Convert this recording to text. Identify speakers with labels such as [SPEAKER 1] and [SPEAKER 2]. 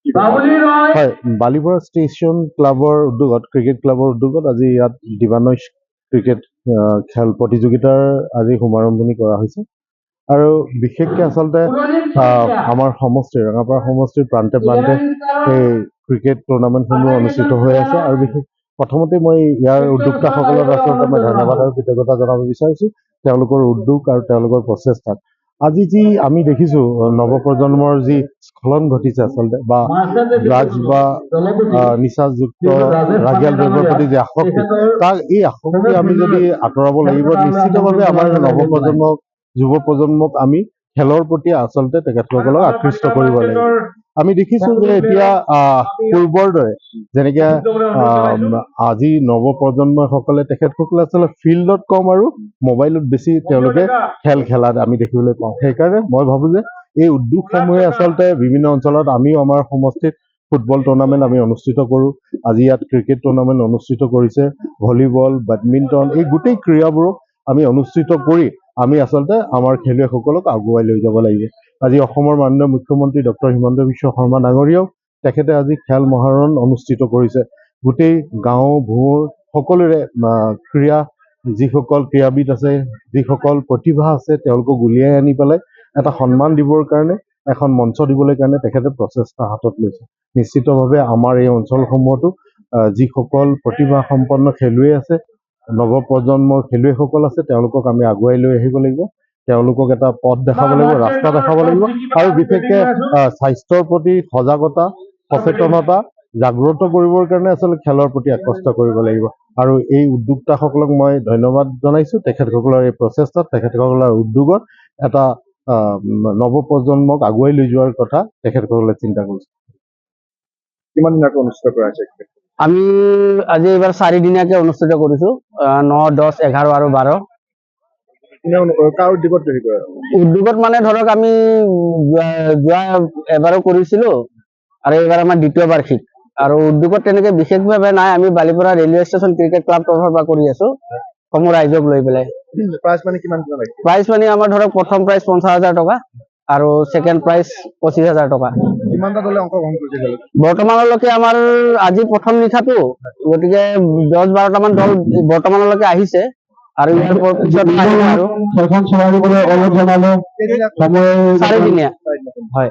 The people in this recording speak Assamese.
[SPEAKER 1] হয়, বালিপৰা ষ্টেচন ক্লাবৰ উদ্যোগত ক্ৰিকেট ক্লাবৰ উদ্যোগত আজি ইয়াত দিবানৈশ ক্ৰিকেট খেল প্ৰতিযোগিতাৰ আজি শুভাৰম্ভণি কৰা হৈছে। আৰু বিশেষকৈ আচলতে আমাৰ সমষ্টিৰ ৰঙাপাৰা সমষ্টিৰ প্ৰান্তে প্ৰান্তে এই ক্ৰিকেট টুৰ্ণামেণ্টসমূহ অনুষ্ঠিত হৈ আছে। আৰু বিশেষ প্ৰথমতে মই ইয়াৰ উদ্যোক্তাসকলক আচলতে মই ধন্যবাদ আৰু কৃতজ্ঞতা জনাব বিচাৰিছোঁ তেওঁলোকৰ উদ্যোগ আৰু তেওঁলোকৰ প্ৰচেষ্টাত। আজি যি আমি দেখিছোঁ নৱপ্ৰজন্মৰ যি স্খলন ঘটিছে আচলতে বা ড্ৰাগছ বা নিচাযুক্ত ৰাগিয়াল দ্ৰব্যৰ প্ৰতি যি আসক্তি, তাৰ এই আসক্তি আমি যদি আঁতৰাব লাগিব, নিশ্চিতভাৱে আমাৰ নৱপ্ৰজন্মক যুৱ প্ৰজন্মক আমি খেলৰ প্ৰতি আচলতে তেখেতসকলক আকৃষ্ট কৰিব লাগিব। আমি দেখিছোঁ যে এতিয়া পূৰ্বৰ দৰে যেনেকৈ আজি নৱপ্ৰজন্মসকলে তেখেতসকলে আচলতে ফিল্ডত কম আৰু মোবাইলত বেছি তেওঁলোকে খেল খেলাত আমি দেখিবলৈ পাওঁ। সেইকাৰণে মই ভাবোঁ যে এই উদ্যোগসমূহে আচলতে বিভিন্ন অঞ্চলত আমিও আমাৰ সমষ্টিত ফুটবল টুৰ্ণামেণ্ট আমি অনুষ্ঠিত কৰোঁ। আজি ইয়াত ক্ৰিকেট টুৰ্ণামেণ্ট অনুষ্ঠিত কৰিছে, ভলীবল, বেডমিণ্টন, এই গোটেই ক্ৰীড়াবোৰক আমি অনুষ্ঠিত কৰি আমি আচলতে আমাৰ খেলুৱৈসকলক আগুৱাই লৈ যাব লাগিব। আজি অসমৰ মাননীয় মুখ্যমন্ত্ৰী ডক্টৰ হিমন্ত বিশ্ব শৰ্মা ডাঙৰীয়াও তেখেতে আজি খেল মহাৰণ অনুষ্ঠিত কৰিছে। গোটেই গাঁও ভূঁৰ সকলোৰে যিসকল ক্ৰীড়াবিদ আছে, যিসকল প্ৰতিভা আছে, তেওঁলোকক উলিয়াই আনি পেলাই এটা সন্মান দিবৰ কাৰণে, এখন মঞ্চ দিবলৈ কাৰণে তেখেতে প্ৰচেষ্টা হাতত লৈছে। নিশ্চিতভাৱে আমাৰ এই অঞ্চলসমূহতো যিসকল প্ৰতিভা সম্পন্ন খেলুৱৈ আছে, নৱপ্ৰজন্মৰ খেলুৱৈসকল আছে, তেওঁলোকক আমি আগুৱাই লৈ আহিব লাগিব। তেওঁলোকক এটা পথ দেখাব লাগিব, ৰাস্তা দেখাব লাগিব। আৰু বিশেষকৈ স্বাস্থ্যৰ প্ৰতি সজাগতা, সচেতনতা জাগ্ৰত কৰিবৰ কাৰণে আচলতে খেলৰ প্ৰতি আকৰ্ষিত কৰিব লাগিব। আৰু এই উদ্যোক্তাসকলক মই ধন্যবাদ জনাইছোঁ। তেখেতসকলৰ এই প্ৰচেষ্টাত, তেখেতসকলৰ উদ্যোগত এটা নৱপ্ৰজন্মক আগুৱাই লৈ যোৱাৰ কথা তেখেতসকলে চিন্তা কৰিছে। কিমান দিনকৈ অনুষ্ঠিত কৰা হৈছে?
[SPEAKER 2] আমি আজি এইবাৰ 4 দিনীয়াকে অনুষ্ঠিত কৰিছোঁ, 9, 10, 11 আৰু 12। উদ্যোগত মানে ধৰক আমি যোৱা এবাৰো কৰিছিলোঁ আৰু এইবাৰ আমাৰ দ্বিতীয় বাৰ্ষিক। আৰু উদ্যোগত তেনেকে বিশেষভাৱে নাই, আমি Balipara railway station cricket club তৰফৰ পৰা কৰি আছোঁ সমূহ ৰাইজক লৈ পেলাই। প্ৰাইজ মানি আমাৰ ধৰক প্ৰথম প্ৰাইজ 50,000 টকা আৰু ছেকেণ্ড প্ৰাইজ 25,000 টকা। বৰ্তমানলৈকে আমাৰ আজি প্ৰথম নিশাটো, গতিকে 10-12টামান দল বৰ্তমানলৈকে আহিছে আৰু ইয়াৰ পিছত আৰু 4 দিনীয়া হয়।